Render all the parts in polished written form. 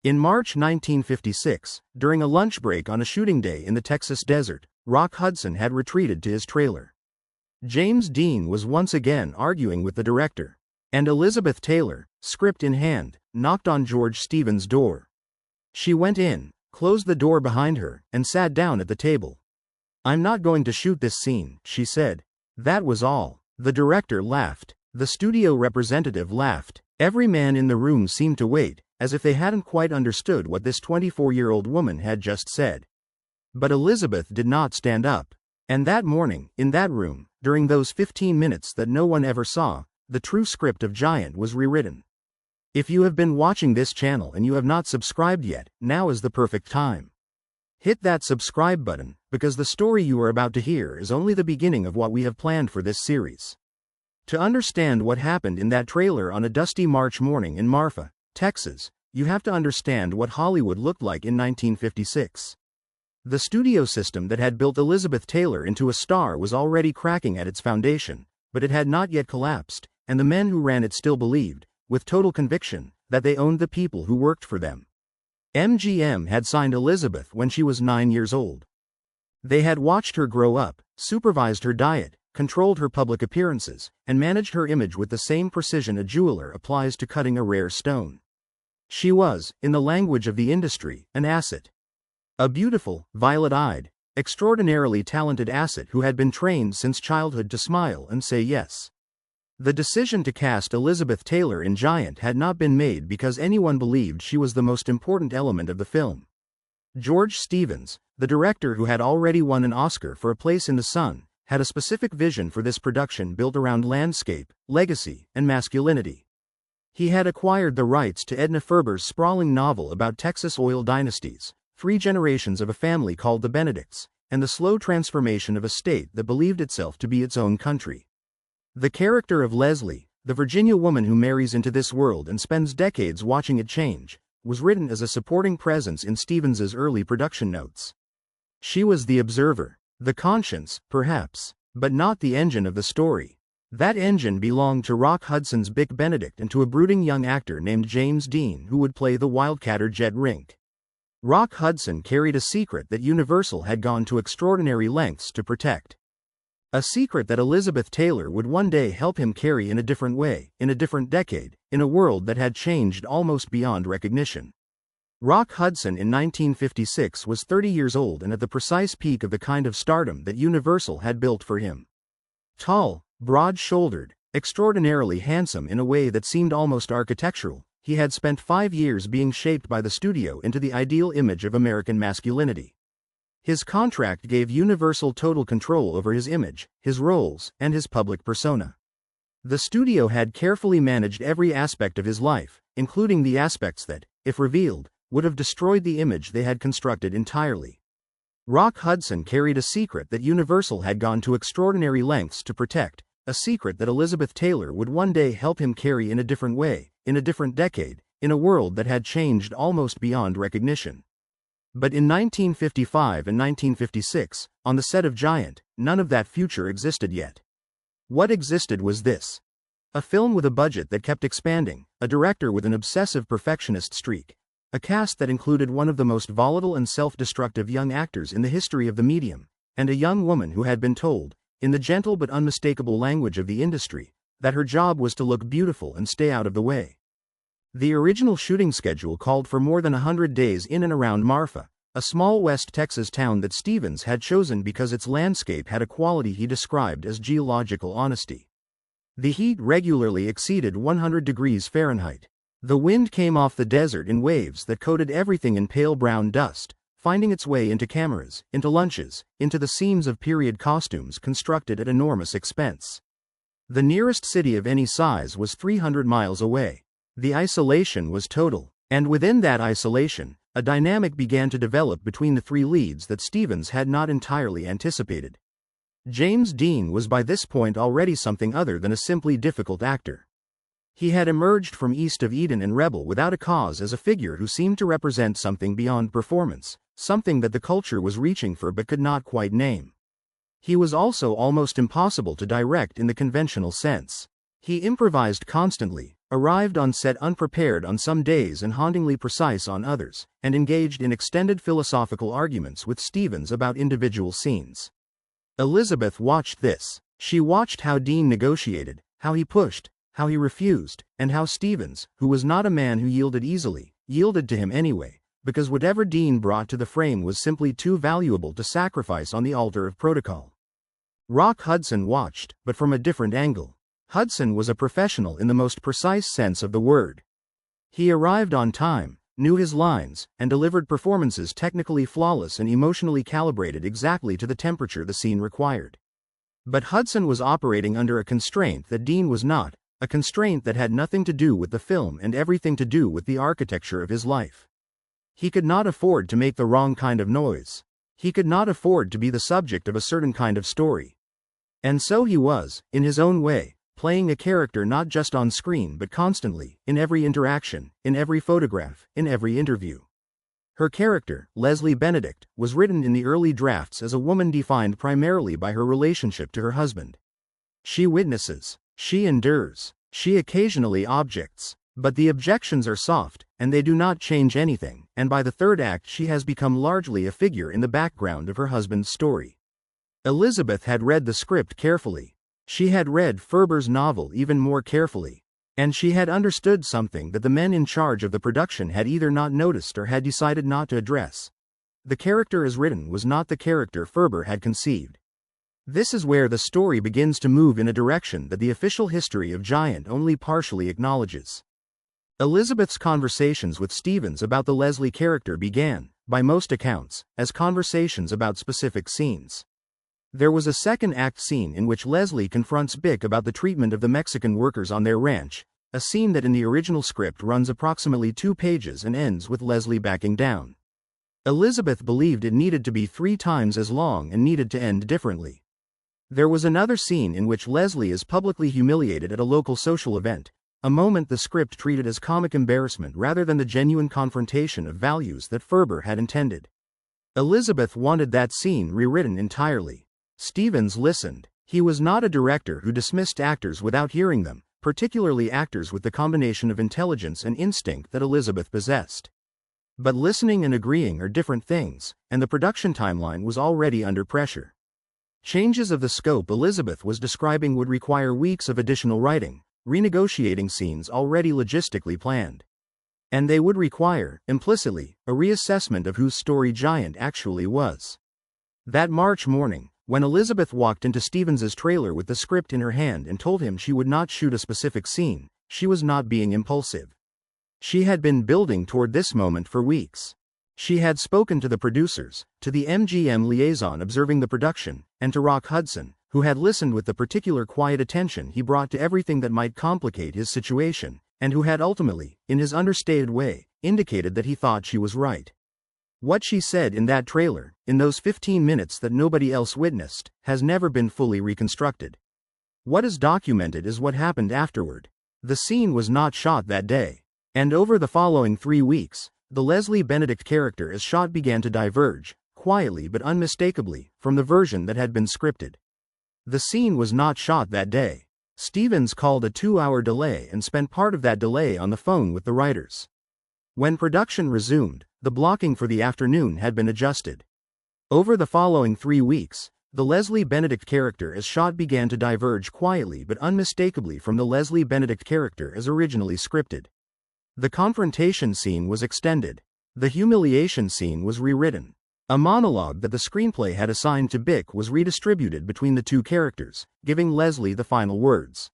In March 1956, during a lunch break on a shooting day in the Texas desert, Rock Hudson had retreated to his trailer. James Dean was once again arguing with the director, and Elizabeth Taylor, script in hand, knocked on George Stevens' door. She went in, closed the door behind her, and sat down at the table. "I'm not going to shoot this scene," she said. That was all. The director laughed. The studio representative laughed. Every man in the room seemed to wait, as if they hadn't quite understood what this 24-year-old woman had just said. But Elizabeth did not stand up. And that morning, in that room, during those 15 minutes that no one ever saw, the true script of Giant was rewritten. If you have been watching this channel and you have not subscribed yet, now is the perfect time. Hit that subscribe button, because the story you are about to hear is only the beginning of what we have planned for this series. To understand what happened in that trailer on a dusty March morning in Marfa, Texas, you have to understand what Hollywood looked like in 1956. The studio system that had built Elizabeth Taylor into a star was already cracking at its foundation, but it had not yet collapsed, and the men who ran it still believed, with total conviction, that they owned the people who worked for them. MGM had signed Elizabeth when she was 9 years old. They had watched her grow up, supervised her diet, controlled her public appearances, and managed her image with the same precision a jeweler applies to cutting a rare stone. She was, in the language of the industry, an asset. A beautiful, violet-eyed, extraordinarily talented asset who had been trained since childhood to smile and say yes. The decision to cast Elizabeth Taylor in Giant had not been made because anyone believed she was the most important element of the film. George Stevens, the director who had already won an Oscar for A Place in the Sun, had a specific vision for this production built around landscape, legacy, and masculinity. He had acquired the rights to Edna Ferber's sprawling novel about Texas oil dynasties, 3 generations of a family called the Benedicts, and the slow transformation of a state that believed itself to be its own country. The character of Leslie, the Virginia woman who marries into this world and spends decades watching it change, was written as a supporting presence in Stevens's early production notes. She was the observer, the conscience, perhaps, but not the engine of the story. That engine belonged to Rock Hudson's Bick Benedict and to a brooding young actor named James Dean who would play the wildcatter Jed Rink. Rock Hudson carried a secret that Universal had gone to extraordinary lengths to protect. A secret that Elizabeth Taylor would one day help him carry in a different way, in a different decade, in a world that had changed almost beyond recognition. Rock Hudson in 1956 was 30 years old and at the precise peak of the kind of stardom that Universal had built for him. Tall, broad-shouldered, extraordinarily handsome in a way that seemed almost architectural, he had spent 5 years being shaped by the studio into the ideal image of American masculinity. His contract gave Universal total control over his image, his roles, and his public persona. The studio had carefully managed every aspect of his life, including the aspects that, if revealed, would have destroyed the image they had constructed entirely. Rock Hudson carried a secret that Universal had gone to extraordinary lengths to protect, a secret that Elizabeth Taylor would one day help him carry in a different way, in a different decade, in a world that had changed almost beyond recognition. But in 1955 and 1956, on the set of Giant, none of that future existed yet. What existed was this. A film with a budget that kept expanding, a director with an obsessive perfectionist streak, a cast that included one of the most volatile and self-destructive young actors in the history of the medium, and a young woman who had been told, in the gentle but unmistakable language of the industry, that her job was to look beautiful and stay out of the way. The original shooting schedule called for more than 100 days in and around Marfa, a small West Texas town that Stevens had chosen because its landscape had a quality he described as geological honesty. The heat regularly exceeded 100 degrees Fahrenheit. The wind came off the desert in waves that coated everything in pale brown dust, finding its way into cameras, into lunches, into the seams of period costumes constructed at enormous expense. The nearest city of any size was 300 miles away. The isolation was total, and within that isolation, a dynamic began to develop between the 3 leads that Stevens had not entirely anticipated. James Dean was by this point already something other than a simply difficult actor. He had emerged from East of Eden and Rebel without a cause as a figure who seemed to represent something beyond performance, something that the culture was reaching for but could not quite name. He was also almost impossible to direct in the conventional sense. He improvised constantly, arrived on set unprepared on some days and hauntingly precise on others, and engaged in extended philosophical arguments with Stevens about individual scenes. Elizabeth watched this. She watched how Dean negotiated, how he pushed, how he refused, and how Stevens, who was not a man who yielded easily, yielded to him anyway, because whatever Dean brought to the frame was simply too valuable to sacrifice on the altar of protocol. Rock Hudson watched, but from a different angle. Hudson was a professional in the most precise sense of the word. He arrived on time, knew his lines, and delivered performances technically flawless and emotionally calibrated exactly to the temperature the scene required. But Hudson was operating under a constraint that Dean was not, a constraint that had nothing to do with the film and everything to do with the architecture of his life. He could not afford to make the wrong kind of noise. He could not afford to be the subject of a certain kind of story. And so he was, in his own way, playing a character not just on screen but constantly, in every interaction, in every photograph, in every interview. Her character, Leslie Benedict, was written in the early drafts as a woman defined primarily by her relationship to her husband. She witnesses, she endures, she occasionally objects, but the objections are soft, and they do not change anything, and by the third act she has become largely a figure in the background of her husband's story. Elizabeth had read the script carefully. She had read Ferber's novel even more carefully. And she had understood something that the men in charge of the production had either not noticed or had decided not to address. The character as written was not the character Ferber had conceived. This is where the story begins to move in a direction that the official history of Giant only partially acknowledges. Elizabeth's conversations with Stevens about the Leslie character began, by most accounts, as conversations about specific scenes. There was a second act scene in which Leslie confronts Bick about the treatment of the Mexican workers on their ranch, a scene that in the original script runs approximately 2 pages and ends with Leslie backing down. Elizabeth believed it needed to be 3 times as long and needed to end differently. There was another scene in which Leslie is publicly humiliated at a local social event, a moment the script treated as comic embarrassment rather than the genuine confrontation of values that Ferber had intended. Elizabeth wanted that scene rewritten entirely. Stevens listened. He was not a director who dismissed actors without hearing them, particularly actors with the combination of intelligence and instinct that Elizabeth possessed. But listening and agreeing are different things, and the production timeline was already under pressure. Changes of the scope Elizabeth was describing would require weeks of additional writing, renegotiating scenes already logistically planned. And they would require, implicitly, a reassessment of whose story Giant actually was. That March morning, when Elizabeth walked into Stevens's trailer with the script in her hand and told him she would not shoot a specific scene, she was not being impulsive. She had been building toward this moment for weeks. She had spoken to the producers, to the MGM liaison observing the production, and to Rock Hudson, who had listened with the particular quiet attention he brought to everything that might complicate his situation, and who had ultimately, in his understated way, indicated that he thought she was right. What she said in that trailer, in those 15 minutes that nobody else witnessed, has never been fully reconstructed. What is documented is what happened afterward. The scene was not shot that day. And over the following 3 weeks, the Leslie Benedict character as shot began to diverge, quietly but unmistakably, from the version that had been scripted. The scene was not shot that day. Stevens called a 2-hour delay and spent part of that delay on the phone with the writers. When production resumed, the blocking for the afternoon had been adjusted. Over the following 3 weeks, the Leslie Benedict character as shot began to diverge quietly but unmistakably from the Leslie Benedict character as originally scripted. The confrontation scene was extended. The humiliation scene was rewritten. A monologue that the screenplay had assigned to Bick was redistributed between the 2 characters, giving Leslie the final words.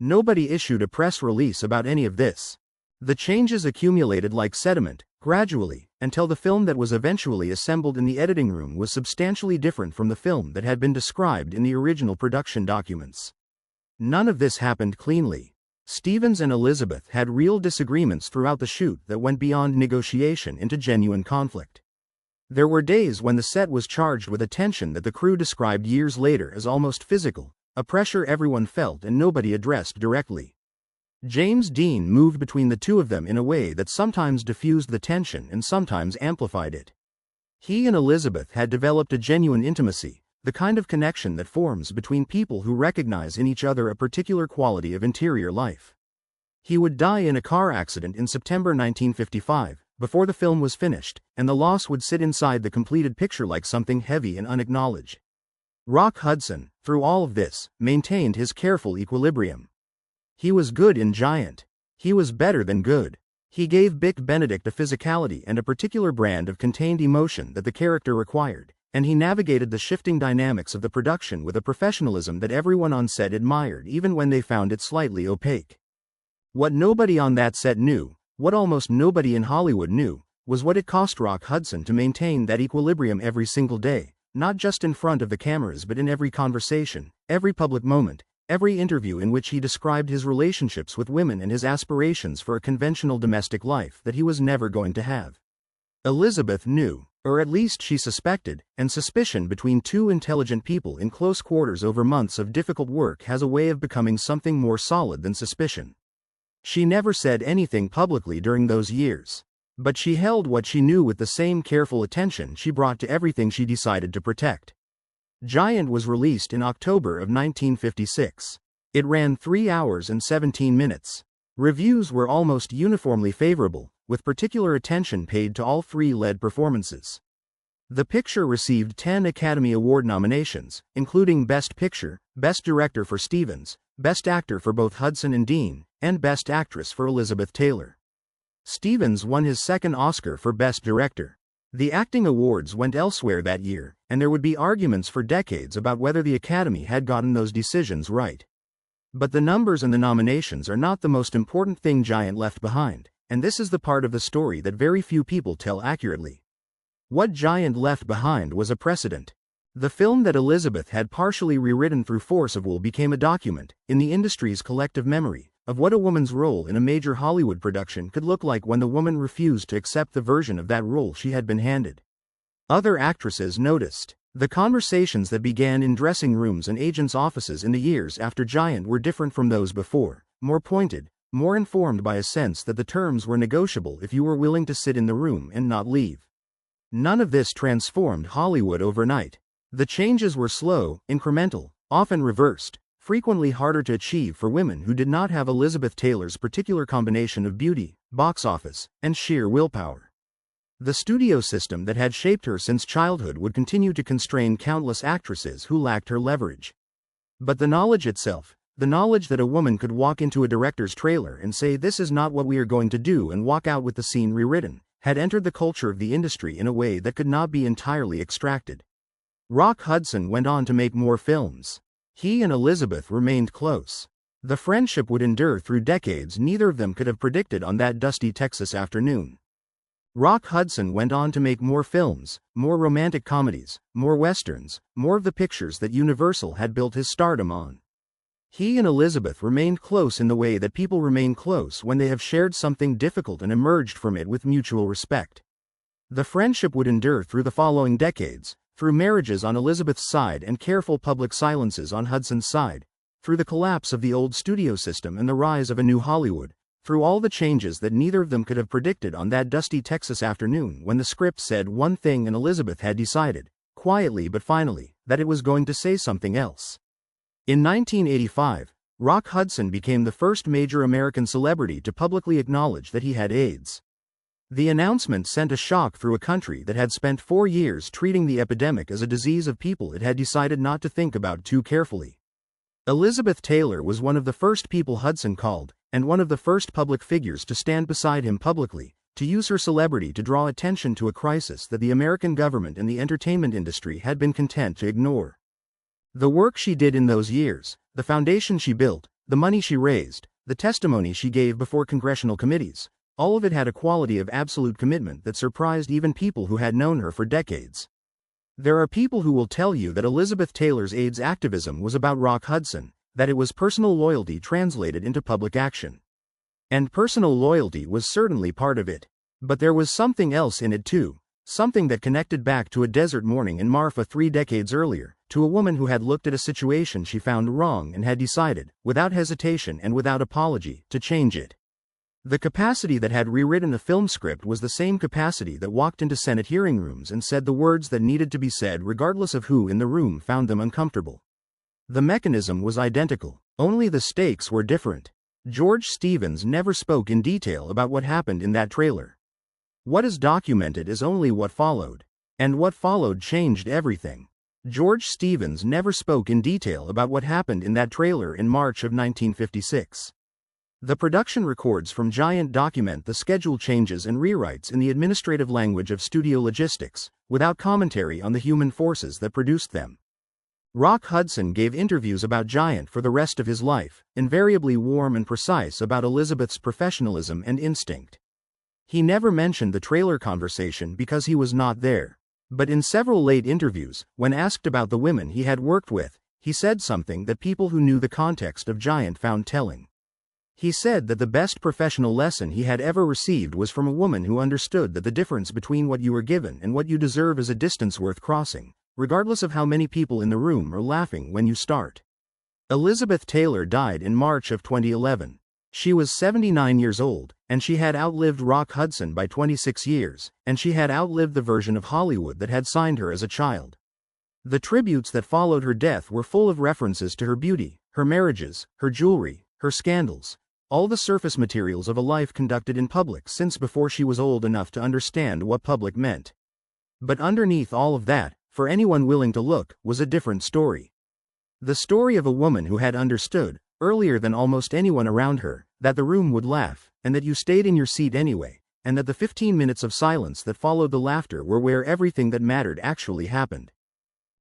Nobody issued a press release about any of this. The changes accumulated like sediment, gradually, until the film that was eventually assembled in the editing room was substantially different from the film that had been described in the original production documents. None of this happened cleanly. Stevens and Elizabeth had real disagreements throughout the shoot that went beyond negotiation into genuine conflict. There were days when the set was charged with a tension that the crew described years later as almost physical, a pressure everyone felt and nobody addressed directly. James Dean moved between the 2 of them in a way that sometimes diffused the tension and sometimes amplified it. He and Elizabeth had developed a genuine intimacy, the kind of connection that forms between people who recognize in each other a particular quality of interior life. He would die in a car accident in September 1955, before the film was finished, and the loss would sit inside the completed picture like something heavy and unacknowledged. Rock Hudson, through all of this, maintained his careful equilibrium. He was good in Giant. He was better than good. He gave Bick Benedict a physicality and a particular brand of contained emotion that the character required, and he navigated the shifting dynamics of the production with a professionalism that everyone on set admired even when they found it slightly opaque. What nobody on that set knew, what almost nobody in Hollywood knew, was what it cost Rock Hudson to maintain that equilibrium every single day, not just in front of the cameras but in every conversation, every public moment, every interview in which he described his relationships with women and his aspirations for a conventional domestic life that he was never going to have. Elizabeth knew, or at least she suspected, and suspicion between two intelligent people in close quarters over months of difficult work has a way of becoming something more solid than suspicion. She never said anything publicly during those years, but she held what she knew with the same careful attention she brought to everything she decided to protect. Giant was released in October of 1956. It ran 3 hours and 17 minutes. Reviews were almost uniformly favorable, with particular attention paid to all 3 lead performances. The picture received 10 Academy Award nominations, including Best Picture, Best Director for Stevens, Best Actor for both Hudson and Dean, and Best Actress for Elizabeth Taylor. Stevens won his second Oscar for Best Director. The acting awards went elsewhere that year, and there would be arguments for decades about whether the Academy had gotten those decisions right. But the numbers and the nominations are not the most important thing Giant left behind, and this is the part of the story that very few people tell accurately. What Giant left behind was a precedent. The film that Elizabeth had partially rewritten through force of will became a document, in the industry's collective memory, of what a woman's role in a major Hollywood production could look like when the woman refused to accept the version of that role she had been handed. Other actresses noticed. The conversations that began in dressing rooms and agents' offices in the years after Giant were different from those before, more pointed, more informed by a sense that the terms were negotiable if you were willing to sit in the room and not leave. None of this transformed Hollywood overnight. The changes were slow, incremental, often reversed, frequently harder to achieve for women who did not have Elizabeth Taylor's particular combination of beauty, box office, and sheer willpower. The studio system that had shaped her since childhood would continue to constrain countless actresses who lacked her leverage. But the knowledge itself, the knowledge that a woman could walk into a director's trailer and say this is not what we are going to do and walk out with the scene rewritten, had entered the culture of the industry in a way that could not be entirely extracted. Rock Hudson went on to make more films. He and Elizabeth remained close. The friendship would endure through decades neither of them could have predicted on that dusty Texas afternoon. Rock Hudson went on to make more films, more romantic comedies, more westerns, more of the pictures that Universal had built his stardom on. He and Elizabeth remained close in the way that people remain close when they have shared something difficult and emerged from it with mutual respect. The friendship would endure through the following decades, through marriages on Elizabeth's side and careful public silences on Hudson's side, through the collapse of the old studio system and the rise of a new Hollywood, through all the changes that neither of them could have predicted on that dusty Texas afternoon when the script said one thing and Elizabeth had decided, quietly but finally, that it was going to say something else. In 1985, Rock Hudson became the first major American celebrity to publicly acknowledge that he had AIDS. The announcement sent a shock through a country that had spent 4 years treating the epidemic as a disease of people it had decided not to think about too carefully. Elizabeth Taylor was one of the first people Hudson called, and one of the first public figures to stand beside him publicly, to use her celebrity to draw attention to a crisis that the American government and the entertainment industry had been content to ignore. The work she did in those years, the foundation she built, the money she raised, the testimony she gave before congressional committees, all of it had a quality of absolute commitment that surprised even people who had known her for decades. There are people who will tell you that Elizabeth Taylor's AIDS activism was about Rock Hudson, that it was personal loyalty translated into public action. And personal loyalty was certainly part of it. But there was something else in it too, something that connected back to a desert morning in Marfa 3 decades earlier, to a woman who had looked at a situation she found wrong and had decided, without hesitation and without apology, to change it. The capacity that had rewritten a film script was the same capacity that walked into Senate hearing rooms and said the words that needed to be said regardless of who in the room found them uncomfortable. The mechanism was identical, only the stakes were different. George Stevens never spoke in detail about what happened in that trailer. What is documented is only what followed. And what followed changed everything. George Stevens never spoke in detail about what happened in that trailer in March of 1956. The production records from Giant document the schedule changes and rewrites in the administrative language of studio logistics, without commentary on the human forces that produced them. Rock Hudson gave interviews about Giant for the rest of his life, invariably warm and precise about Elizabeth's professionalism and instinct. He never mentioned the trailer conversation because he was not there. But in several late interviews, when asked about the women he had worked with, he said something that people who knew the context of Giant found telling. He said that the best professional lesson he had ever received was from a woman who understood that the difference between what you were given and what you deserve is a distance worth crossing, regardless of how many people in the room are laughing when you start. Elizabeth Taylor died in March of 2011. She was 79 years old, and she had outlived Rock Hudson by 26 years, and she had outlived the version of Hollywood that had signed her as a child. The tributes that followed her death were full of references to her beauty, her marriages, her jewelry, her scandals, all the surface materials of a life conducted in public since before she was old enough to understand what public meant. But underneath all of that, for anyone willing to look, was a different story. The story of a woman who had understood, earlier than almost anyone around her, that the room would laugh, and that you stayed in your seat anyway, and that the 15 minutes of silence that followed the laughter were where everything that mattered actually happened.